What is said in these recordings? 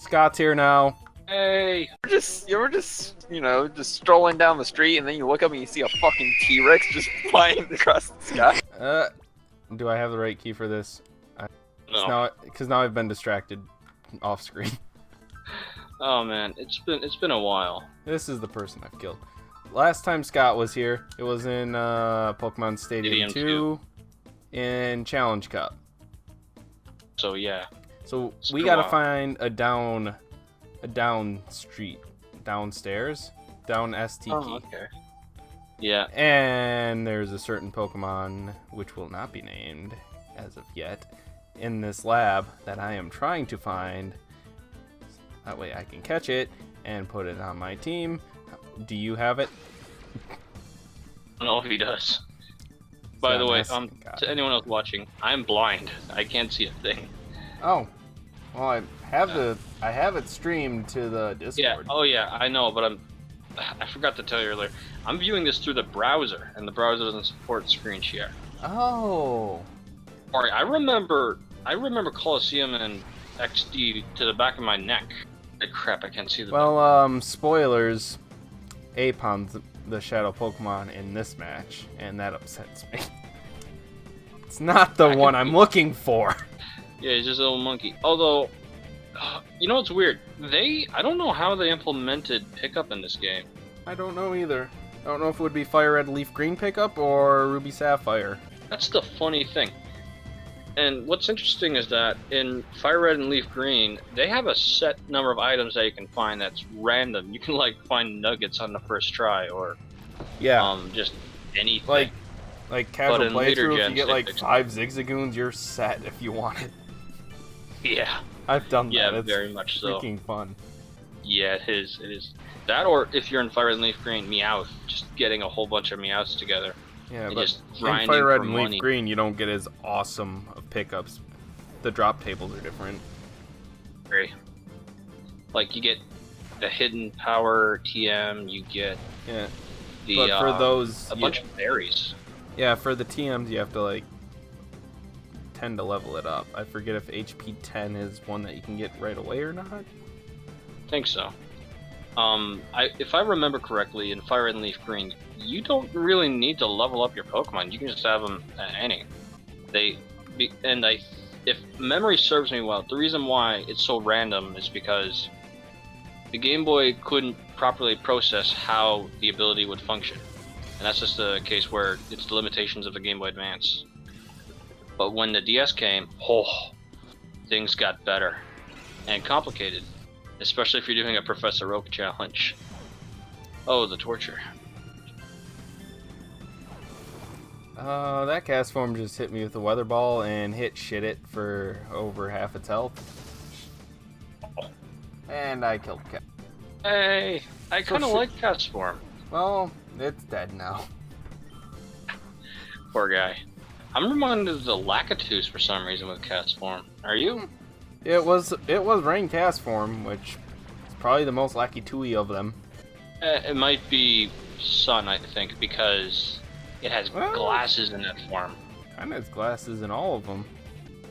Scott's here now. Hey! You were just, just strolling down the street, and then you look up and you see a fucking T-Rex just flying across the sky. Do I have the right key for this? No. Because now I've been distracted off screen. Oh man, it's been a while. This is the person I've killed. Last time Scott was here, it was in Pokemon Stadium 2 in Challenge Cup. So yeah. So we gotta find a down street, downstairs, down ST key. Oh, okay. Yeah. And there's a certain Pokemon, which will not be named as of yet, in this lab that I am trying to find. That way I can catch it and put it on my team. Do you have it? I don't know if he does. By the way, to anyone else watching, I'm blind. I can't see a thing. Oh, well, I have it streamed to the Discord. Yeah. Oh yeah, I know, but I forgot to tell you earlier. I'm viewing this through the browser, and the browser doesn't support screen share. Oh. Alright, I remember Colosseum and XD to the back of my neck. Like, crap, I can't see the. Well, spoilers. Aipom's the shadow Pokemon in this match, and that upsets me. It's not the one I'm looking for. Yeah, he's just a little monkey. Although, you know what's weird? I don't know how they implemented pickup in this game. I don't know either. I don't know if it would be Fire Red Leaf Green pickup or Ruby Sapphire. That's the funny thing. And what's interesting is that in Fire Red and Leaf Green, they have a set number of items that you can find that's random. You can like find nuggets on the first try, or just anything. Like casual playthrough, if you get like 5 Zigzagoons, Zigzagoons, you're set if you want it. Yeah. I've done that. Yeah, it's very much so. Freaking fun. Yeah, it is. It is. That, or if you're in Fire Red and Leaf Green, Meowth, just getting a whole bunch of Meowths together. Yeah, and but just in grinding Fire Red for and money. Leaf Green, you don't get as awesome of pickups. The drop tables are different. Very. Like, you get the hidden power TM, you get the, but for those, a bunch of berries. Yeah, for the TMs, you have to, like, tend to level it up. I forget if HP 10 is one that you can get right away or not. I think so. If I remember correctly, in Fire Red and Leaf Green, you don't really need to level up your Pokemon. You can just have them at any. If memory serves me well, the reason why it's so random is because the Game Boy couldn't properly process how the ability would function. And that's just a case where it's the limitations of the Game Boy Advance. But when the DS came, things got better and complicated. Especially if you're doing a Professor Oak challenge. Oh, the torture. That cast form just hit me with a weather ball and shit it for over half its health. And I killed Cat. Hey, I kind of like cast form. Well, it's dead now. Poor guy. I'm reminded of the Lakitus for some reason with cast form. Are you? It was Rain cast form, which is probably the most Lakitu-y of them. It might be Sun, I think, because it has glasses in that form. Kind of has glasses in all of them.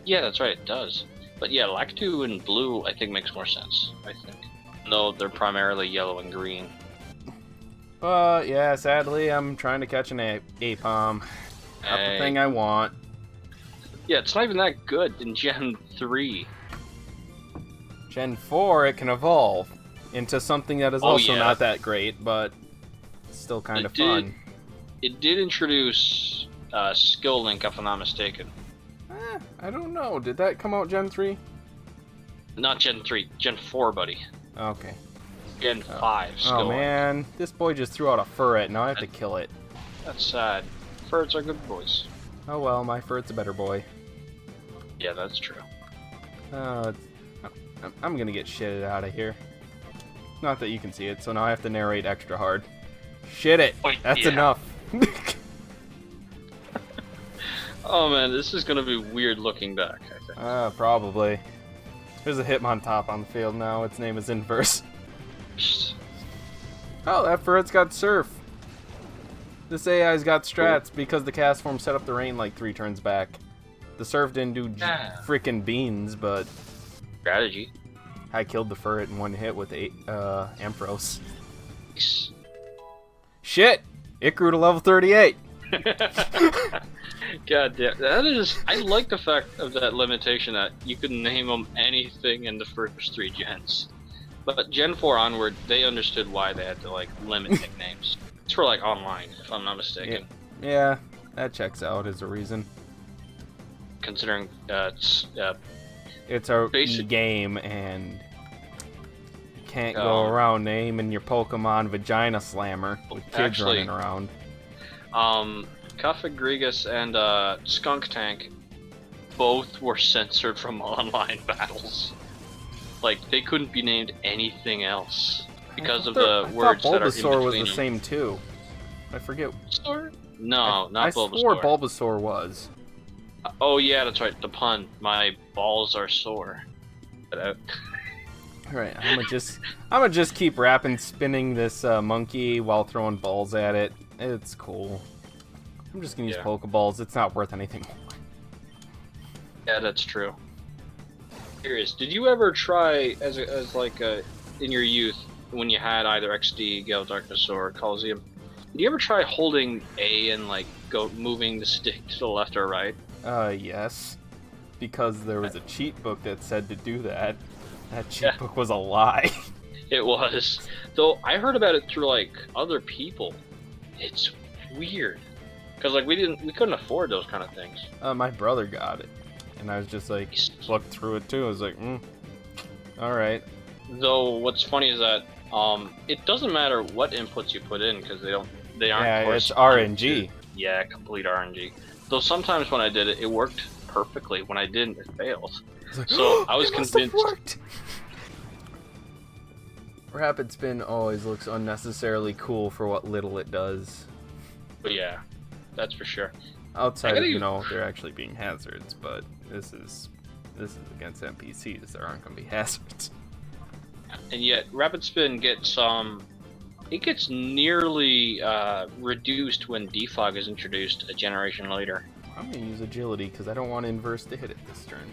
Yeah, that's right, it does. But yeah, Lakitu in blue, I think, makes more sense, I think. Though they're primarily yellow and green. But yeah, sadly, I'm trying to catch an Aipom. Not the thing I want. Yeah, it's not even that good in Gen 3. Gen 4, it can evolve into something that is also not that great, but still kind of fun. It did introduce Skill Link, if I'm not mistaken. I don't know. Did that come out Gen 3? Not Gen 3, Gen 4, buddy. Okay. Gen 5 Skill Oh man, this boy just threw out a Furret, now I have to kill it. That's sad. Furrets are good boys. Oh well, my Furret's a better boy. Yeah, that's true. I'm gonna get shitted out of here. Not that you can see it, so now I have to narrate extra hard. Shit it! That's enough! Oh man, this is gonna be weird looking back, I think. Probably. There's a Hitmontop on the field now, its name is Inverse. Oh, that Furret's got Surf! This AI's got strats because the cast form set up the rain like 3 turns back. The Surf didn't do frickin' beans, but... Strategy. I killed the ferret in one hit with Ampharos. Nice. Shit! It grew to level 38! God damn, that is. I like the fact of that limitation that you could name them anything in the first 3 gens. But Gen 4 onward, they understood why they had to, like, limit nicknames. It's for, like, online, if I'm not mistaken. Yeah, that checks out as a reason. Considering, It's a basic game, and you can't go around naming your Pokemon Vagina Slammer with kids running around. Cuffagrigus and Skunk Tank both were censored from online battles. Like, they couldn't be named anything else because of the words that are in between. Bulbasaur was the same too. I forget. Bulbasaur? No, not Bulbasaur. I swore Bulbasaur was. Oh yeah, that's right. The pun. My balls are sore. Alright, I'm gonna just keep rapping, spinning this monkey while throwing balls at it. It's cool. I'm just gonna use Pokeballs. It's not worth anything more. Yeah, that's true. Curious, did you ever try as in your youth when you had either XD, Gale Darkness, or Colosseum? Did you ever try holding A and like moving the stick to the left or right? Yes. Because there was a cheat book that said to do that. That cheat book was a lie. It was. Though I heard about it through like other people. It's weird. Cause like we couldn't afford those kind of things. My brother got it, and I was just like looked through it too. I was like, all right. Though what's funny is that it doesn't matter what inputs you put in because they aren't. Yeah, it's RNG. Yeah, complete RNG. Though sometimes when I did it, it worked perfectly. When I didn't, it failed. So I was convinced. Rapid Spin always looks unnecessarily cool for what little it does. But yeah, that's for sure. Outside of, there actually being hazards, but this is against NPCs. There aren't going to be hazards. And yet, Rapid Spin gets it gets nearly reduced when Defog is introduced a generation later. I'm going to use Agility because I don't want Inverse to hit it this turn.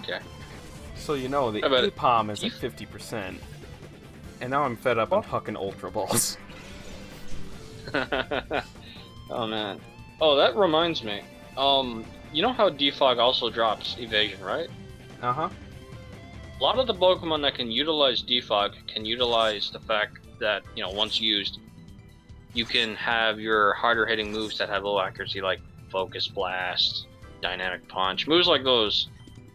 Okay. So the Aipom is at 50%, and now I'm fed up on hucking Ultra Balls. Oh man. Oh, that reminds me. You know how Defog also drops evasion, right? Uh-huh. A lot of the Pokemon that can utilize Defog can utilize the fact that, once used, you can have your harder hitting moves that have low accuracy, like Focus Blast, Dynamic Punch. Moves like those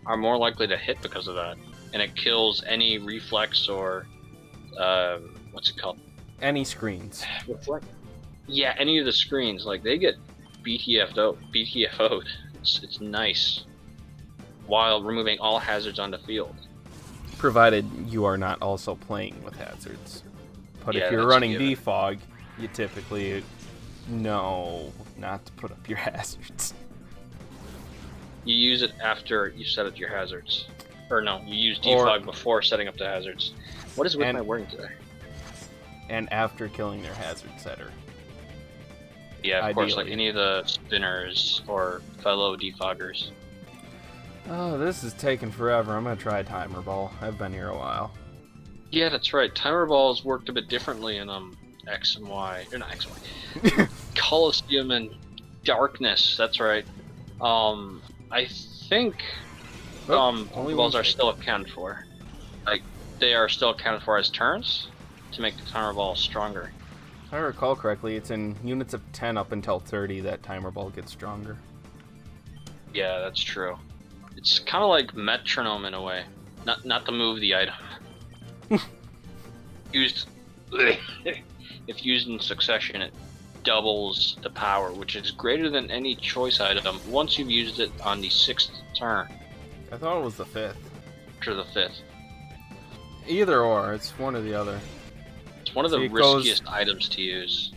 are more likely to hit because of that. And it kills any reflex or, what's it called? Any screens. Yeah, any of the screens. Like, they get BTFO'd. It's nice. While removing all hazards on the field. Provided you are not also playing with hazards. But if you're running Defog, you typically know not to put up your hazards. You use it after you set up your hazards. Or no, you use Defog before setting up the hazards. What is with my wording today? And after killing their hazard setter. Yeah, of course, like any of the spinners or fellow defoggers. Oh, this is taking forever. I'm gonna try Timer Ball. I've been here a while. Yeah, that's right. Timer Balls worked a bit differently in X and Y. Or not X and Y. Colosseum and Darkness, that's right. I think Pokeballs are still accounted for. Like, they are still accounted for as turns to make the Timer Ball stronger. If I recall correctly, it's in units of 10 up until 30 that Timer Ball gets stronger. Yeah, that's true. It's kind of like Metronome in a way. Not to move the item. If used in succession, it doubles the power, which is greater than any choice item once you've used it on the 6th turn. I thought it was the 5th. After the 5th. Either or, it's one or the other. It's one of the riskiest items to use.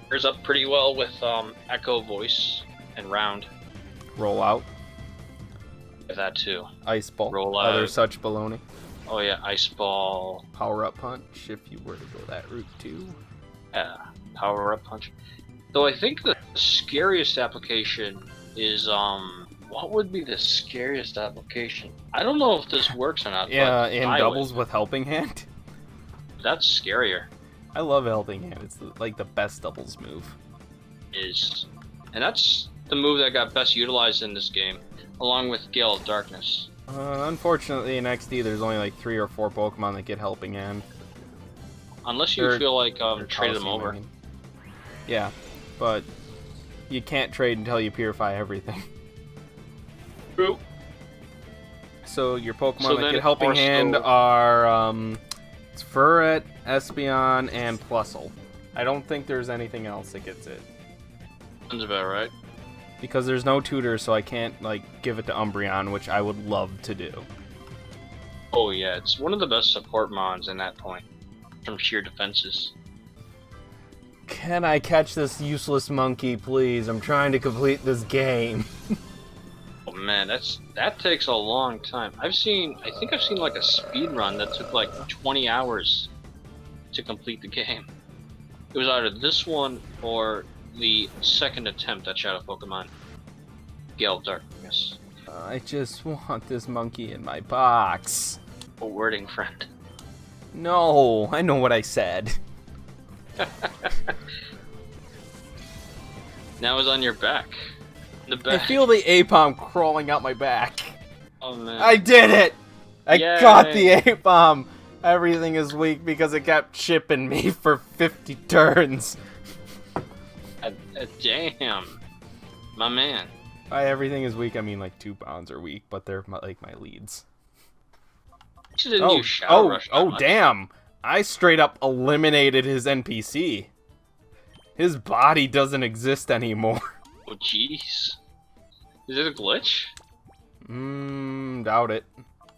Pairs up pretty well with Echo Voice and Round. Roll out. That too. Ice Ball. Roll out. Other such baloney. Oh yeah, Ice Ball. Power Up Punch, if you were to go that route too. Yeah, Power Up Punch. Though I think the scariest application is What would be the scariest application? I don't know if this works or not. Yeah, but in doubles with Helping Hand. That's scarier. I love Helping Hand. It's like the best doubles move. And that's the move that got best utilized in this game, along with Gale of Darkness. Unfortunately, in XD, there's only like 3 or 4 Pokemon that get Helping Hand. Unless you feel like trade them over. Yeah, but you can't trade until you purify everything. True. So your Pokemon that get Helping Hand are Furret, Espeon, and Plusle. I don't think there's anything else that gets it. Sounds about right. Because there's no tutor, so I can't like give it to Umbreon, which I would love to do. Oh yeah, it's one of the best support mons in that point, from sheer defenses. Can I catch this useless monkey, please? I'm trying to complete this game. Oh man, that takes a long time. I think I've seen like a speed run that took like 20 hours to complete the game. It was either this one or the second attempt at Shadow Pokemon, Gale of Darkness. I just want this monkey in my box. A wording, friend. No, I know what I said. Now it's on your back. The back. I feel the Aipom crawling out my back. Oh man. I did it! I Yay. got the Aipom! Everything is weak because it kept chipping me for 50 turns. Damn. My man. By everything is weak, I mean like 2 bonds are weak, but they're like my leads. You didn't use Shadow Rush that much. Damn! I straight up eliminated his NPC. His body doesn't exist anymore. Oh jeez. Is it a glitch? Doubt it.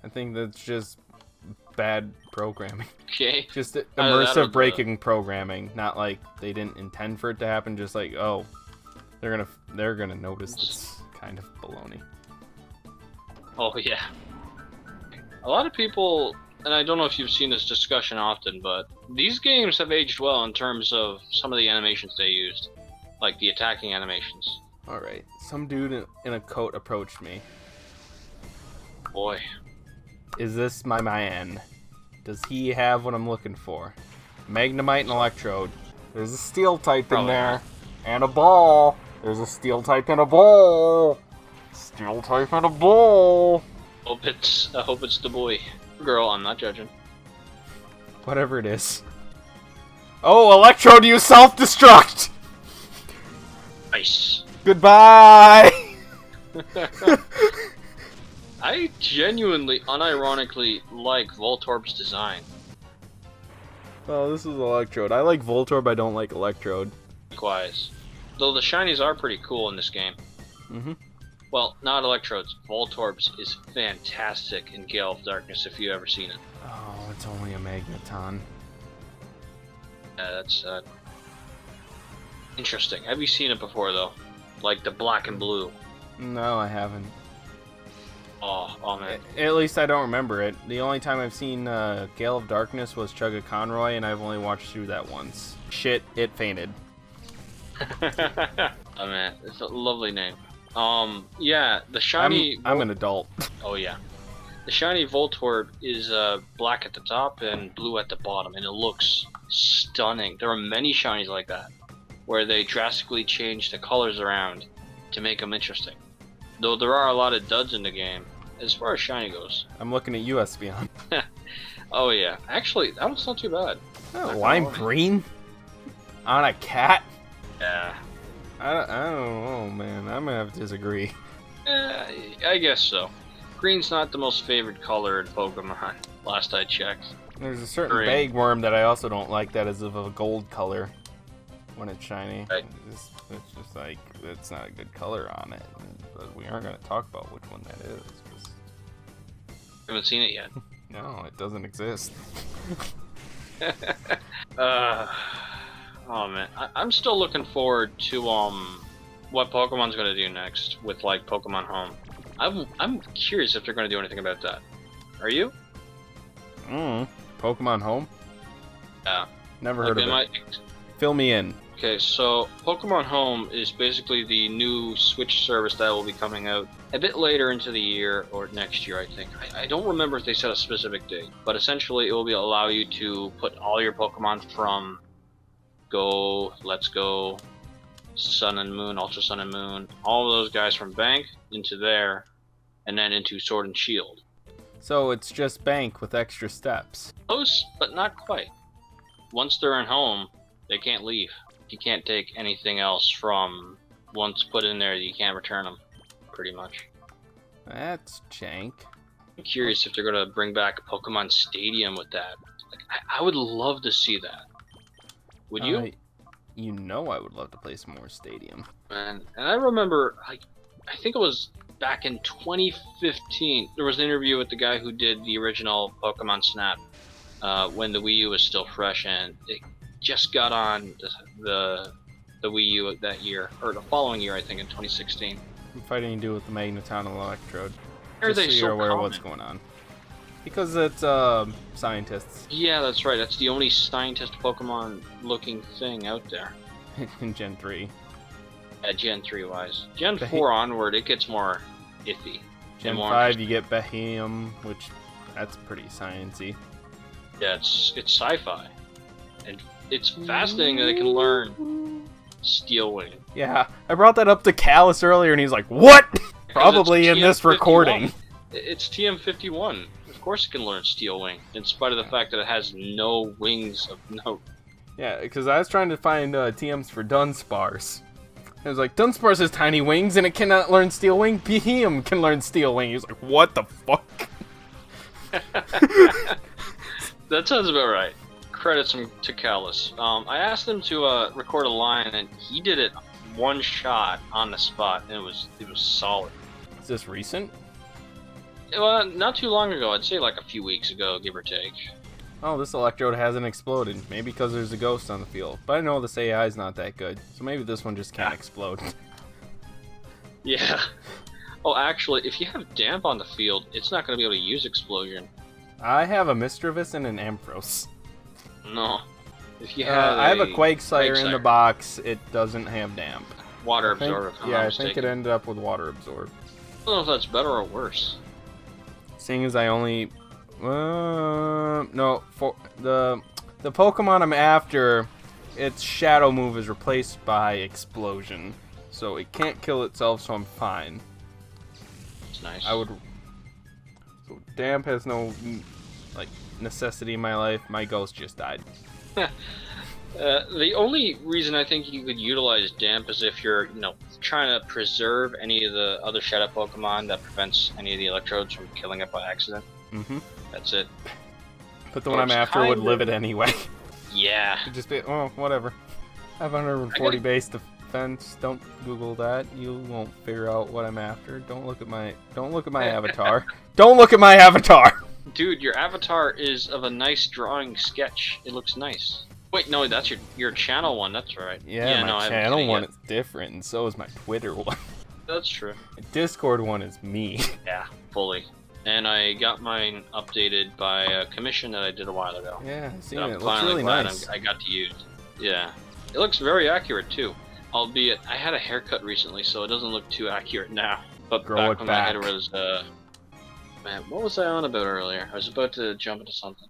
I think that's just bad programming. Okay. Just immersive breaking programming. Not like they didn't intend for it to happen. Just like, oh, they're gonna notice this kind of baloney. Oh yeah. A lot of people, and I don't know if you've seen this discussion often, but these games have aged well in terms of some of the animations they used, like the attacking animations. All right, some dude in a coat approached me. Boy. Is this my man? Does he have what I'm looking for? Magnemite and Electrode. There's a Steel type in there. And a ball. There's a Steel type and a ball. Steel type and a ball. I hope it's the boy. Girl, I'm not judging. Whatever it is. Oh, Electrode, you self-destruct! Nice. Goodbye! I genuinely, unironically like Voltorb's design. Oh, this is Electrode. I like Voltorb, I don't like Electrode. Likewise. Though the shinies are pretty cool in this game. Mm-hmm. Well, not Electrode's. Voltorb's is fantastic in Gale of Darkness if you've ever seen it. Oh, it's only a Magneton. Yeah, that's interesting. Have you seen it before, though? Like the black and blue? No, I haven't. Oh man. At least I don't remember it. The only time I've seen Gale of Darkness was Chugga Conroy, and I've only watched through that once. Shit, it fainted. Oh man, it's a lovely name. Yeah, the shiny... I'm an adult. Oh yeah. The shiny Voltorb is black at the top and blue at the bottom, and it looks stunning. There are many shinies like that, where they drastically change the colors around to make them interesting. Though there are a lot of duds in the game, as far as shiny goes. I'm looking at you, Espeon. Oh yeah, actually, that one's not too bad. Oh, lime green? On a cat? Yeah. I don't know, man. I'm gonna have to disagree. I guess so. Green's not the most favored color in Pokemon, last I checked. There's a certain bagworm that I also don't like that is of a gold color when it's shiny. Right. It's just like, it's not a good color on it. But we aren't gonna talk about which one that is. Haven't seen it yet. No, it doesn't exist. Oh man, I'm still looking forward to what Pokemon's gonna do next with like Pokemon Home. I'm curious if they're gonna do anything about that. Are you? Pokemon Home? Yeah. Never heard of it. Fill me in. Okay, so Pokemon Home is basically the new Switch service that will be coming out a bit later into the year, or next year, I think. I don't remember if they set a specific date, but essentially it will allow you to put all your Pokemon from Go, Let's Go, Sun and Moon, Ultra Sun and Moon, all of those guys from Bank into there, and then into Sword and Shield. So it's just Bank with extra steps. Close, but not quite. Once they're in Home, they can't leave. You can't take anything else from once put in there. You can't return them, pretty much. That's jank. I'm curious if they're gonna bring back a Pokemon Stadium with that. Like, I would love to see that. Would you? You know I would love to play some more Stadium. And I remember, I think it was back in 2015. There was an interview with the guy who did the original Pokemon Snap when the Wii U was still fresh, and it just got on the Wii U that year, or the following year, I think, in 2016. I'm fighting to do with the Magneton and Electrode. Are they Just so so you're aware of common? what's going on. Because it's scientists Yeah, that's right. That's the only scientist Pokemon-looking thing out there. in Gen 3. Gen 3 wise. Gen Beh- 4 onward, it gets more iffy. Gen more 5 you get Behem, which that's pretty sciencey. Yeah, it's sci-fi, and it's fascinating that it can learn Steel Wing. Yeah, I brought that up to Callus earlier and he's like, "What?" Probably in this TM51. recording. It's TM51. Of course, it can learn Steel Wing, in spite of the fact that it has no wings of note. Yeah, because I was trying to find TMs for Dunsparce. I was like, Dunsparce has tiny wings and it cannot learn Steel Wing. Behem can learn Steel Wing. He was like, what the fuck? That sounds about right. Credits to Callus. I asked him to record a line, and he did it one shot on the spot, and it was solid. Is this recent? Well, not too long ago. I'd say like a few weeks ago, give or take. Oh, this Electrode hasn't exploded. Maybe because there's a ghost on the field. But I know this AI is not that good, so maybe this one just can't explode. Yeah. Oh, actually, if you have damp on the field, it's not going to be able to use explosion. I have a Mischievous and an Ampharos. No. If you have I have a Quagsire in the Quagsire. box. It doesn't have damp. Water I think- absorber. if I'm yeah, not I think it mistaken. ended up with Water Absorb. I don't know if that's better or worse. Seeing as I only... no, for the Pokemon I'm after, its Shadow move is replaced by Explosion. So it can't kill itself, so I'm fine. It's nice. I would... So damp has no, like, necessity in my life. My ghost just died. The only reason I think you could utilize damp is if you're, trying to preserve any of the other Shadow Pokemon that prevents any of the Electrodes from killing it by accident. Mm-hmm. That's it. But the one I'm after would live it anyway. Yeah. It'd just be, oh, whatever. I have 140 base defense. Don't Google that. You won't figure out what I'm after. Don't look at my avatar. Don't look at my avatar. Dude, your avatar is of a nice drawing sketch. It looks nice. Wait, no, that's your channel one. That's right. Yeah, no, I my haven't channel seen it one yet. is different, and so is my Twitter one. That's true. My Discord one is me. Yeah, fully. And I got mine updated by a commission that I did a while ago. Yeah, I've seen that it. I'm It looks finally really glad nice. I got to use. Yeah. It looks very accurate, too. Albeit, I had a haircut recently, so it doesn't look too accurate now. But Grow back it when back. my head was, man, what was I on about earlier? I was about to jump into something.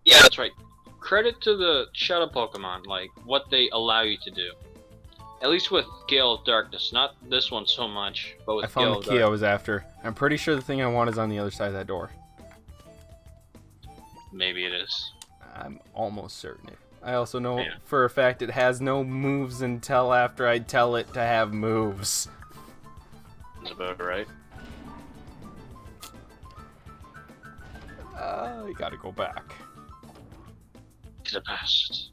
Yeah, that's right. Credit to the Shadow Pokemon, like, what they allow you to do. At least with Gale of Darkness. Not this one so much, but with I found Gale the of key I Darkness. was after. I'm pretty sure the thing I want is on the other side of that door. Maybe it is. I'm almost certain. I also know Yeah. for a fact it has no moves until after I tell it to have moves. That's about right. I gotta go back. To the past.